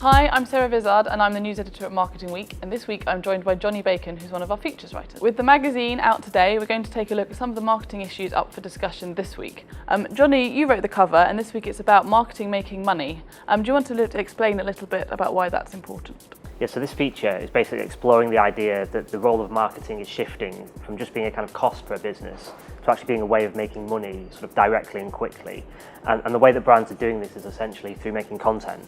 Hi, I'm Sarah Vizard and I'm the news editor at Marketing Week, and this week I'm joined by Johnny Bacon, who's one of our features writers. With the magazine out today, we're going to take a look at some of the marketing issues up for discussion this week. Johnny, you wrote the cover, and this week it's about marketing making money. Do you want to explain a little bit about why that's important? Yeah, so this feature is basically exploring the idea that the role of marketing is shifting from just being a kind of cost for a business to actually being a way of making money sort of directly and quickly. And the way that brands are doing this is essentially through making content.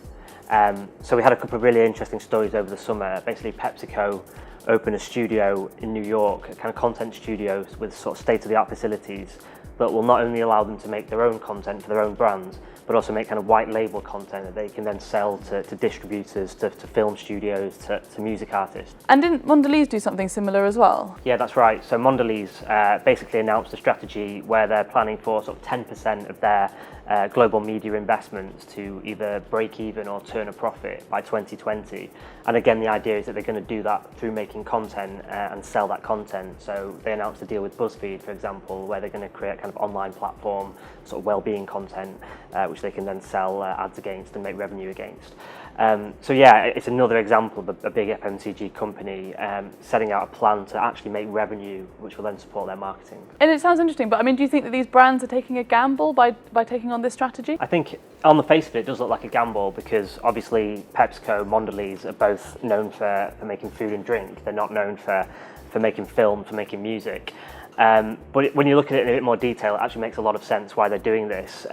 So we had a couple of really interesting stories over the summer. Basically, PepsiCo opened a studio in New York, a kind of content studio with sort of state-of-the-art facilities that will not only allow them to make their own content for their own brands, but also make kind of white label content that they can then sell to distributors, to film studios, to music artists. And didn't Mondelez do something similar as well? Yeah, that's right. So Mondelez basically announced a strategy where they're planning for sort of 10% of their global media investments to either break even or turn a profit by 2020. And again, the idea is that they're going to do that through making content and sell that content. So they announced a deal with BuzzFeed, for example, where they're going to create a kind of online platform, sort of well-being content, which they can then sell ads against and make revenue against. So yeah, it's another example of a big FMCG company setting out a plan to actually make revenue, which will then support their marketing. And it sounds interesting, but I mean, do you think that these brands are taking a gamble by taking on this strategy? I think on the face of it, it does look like a gamble because obviously PepsiCo, Mondelez are both known for making food and drink. They're not known for making film, for making music. But when you look at it in a bit more detail, it actually makes a lot of sense why they're doing this.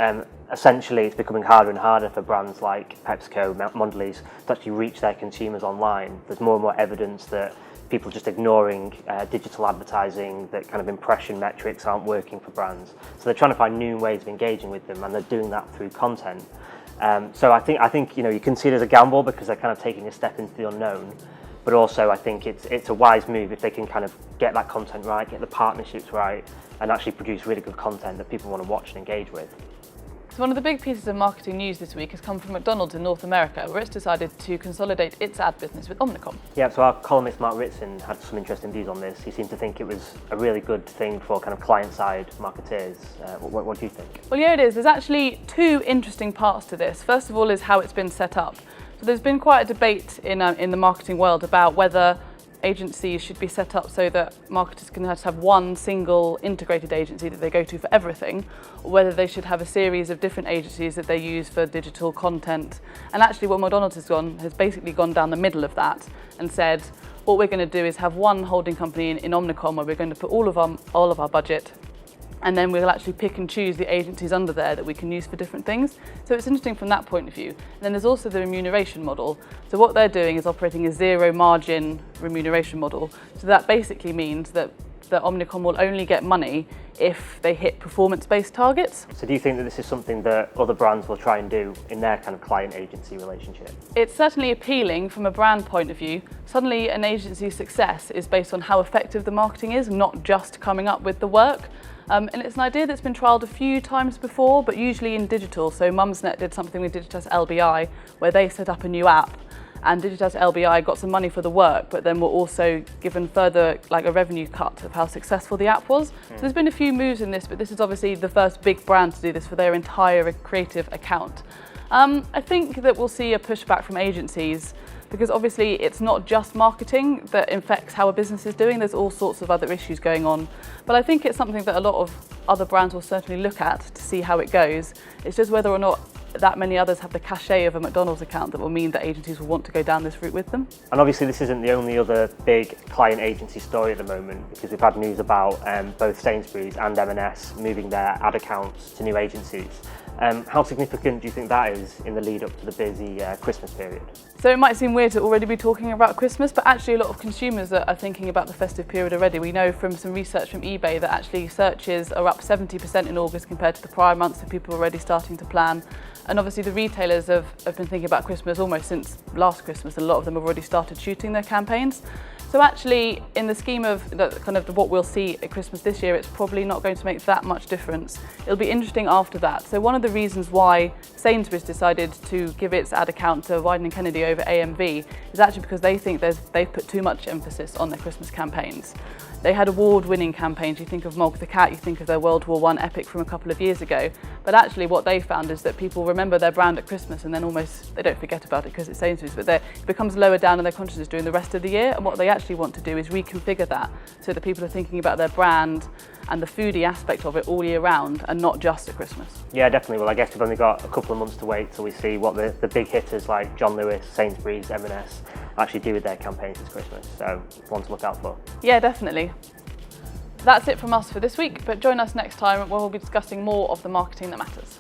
Essentially, it's becoming harder and harder for brands like PepsiCo, Mondelez to actually reach their consumers online. There's more and more evidence that people are just ignoring digital advertising, that kind of impression metrics aren't working for brands. So they're trying to find new ways of engaging with them, and they're doing that through content. So I think you can see it as a gamble because they're kind of taking a step into the unknown. But also I think it's a wise move if they can kind of get that content right, get the partnerships right, and actually produce really good content that people want to watch and engage with. So one of the big pieces of marketing news this week has come from McDonald's in North America, where it's decided to consolidate its ad business with Omnicom. Yeah, so our columnist Mark Ritson had some interesting views on this. He seemed to think it was a really good thing for kind of client-side marketeers. What do you think? Well, yeah, it is. There's actually two interesting parts to this. First of all is how it's been set up. So there's been quite a debate in the marketing world about whether agencies should be set up so that marketers can just have one single integrated agency that they go to for everything, or whether they should have a series of different agencies that they use for digital content. And actually what McDonald's has basically gone down the middle of that and said, what we're going to do is have one holding company in Omnicom where we're going to put all of our budget, and then we'll actually pick and choose the agencies under there that we can use for different things. So it's interesting from that point of view. And then there's also the remuneration model. So what they're doing is operating a zero margin remuneration model. So that basically means that Omnicom will only get money if they hit performance-based targets. So do you think that this is something that other brands will try and do in their kind of client-agency relationship? It's certainly appealing from a brand point of view. Suddenly an agency's success is based on how effective the marketing is, not just coming up with the work. And it's an idea that's been trialled a few times before, but usually in digital. So Mumsnet did something with Digitas LBI, where they set up a new app, and Digitas LBI got some money for the work, but then were also given further, like a revenue cut of how successful the app was. So there's been a few moves in this, but this is obviously the first big brand to do this for their entire creative account. I think that we'll see a pushback from agencies, because obviously it's not just marketing that affects how a business is doing. There's all sorts of other issues going on. But I think it's something that a lot of other brands will certainly look at to see how it goes. It's just whether or not that many others have the cachet of a McDonald's account that will mean that agencies will want to go down this route with them. And obviously this isn't the only other big client agency story at the moment, because we've had news about both Sainsbury's and M&S moving their ad accounts to new agencies. How significant do you think that is in the lead up to the busy Christmas period? So it might seem weird to already be talking about Christmas, but actually a lot of consumers are thinking about the festive period already. We know from some research from eBay that actually searches are up 70% in August compared to the prior months, so people are already starting to plan. And obviously the retailers have been thinking about Christmas almost since last Christmas. A lot of them have already started shooting their campaigns. So actually, in the scheme of what we'll see at Christmas this year, it's probably not going to make that much difference. It'll be interesting after that. So one of the reasons why Sainsbury's decided to give its ad account to Wieden & Kennedy over AMV is actually because they think they've put too much emphasis on their Christmas campaigns. They had award-winning campaigns. You think of Mog the Cat, you think of their World War I epic from a couple of years ago. But actually what they found is that people remember their brand at Christmas and then almost, they don't forget about it because it's Sainsbury's, but it becomes lower down in their consciousness during the rest of the year. And what they actually want to do is reconfigure that so that people are thinking about their brand and the foodie aspect of it all year round and not just at Christmas. Yeah, definitely. Well, I guess we've only got a couple of months to wait till we see what the big hitters like John Lewis, Sainsbury's, M&S actually do with their campaigns this Christmas. So one to look out for. Yeah, definitely. That's it from us for this week, but join us next time where we'll be discussing more of the marketing that matters.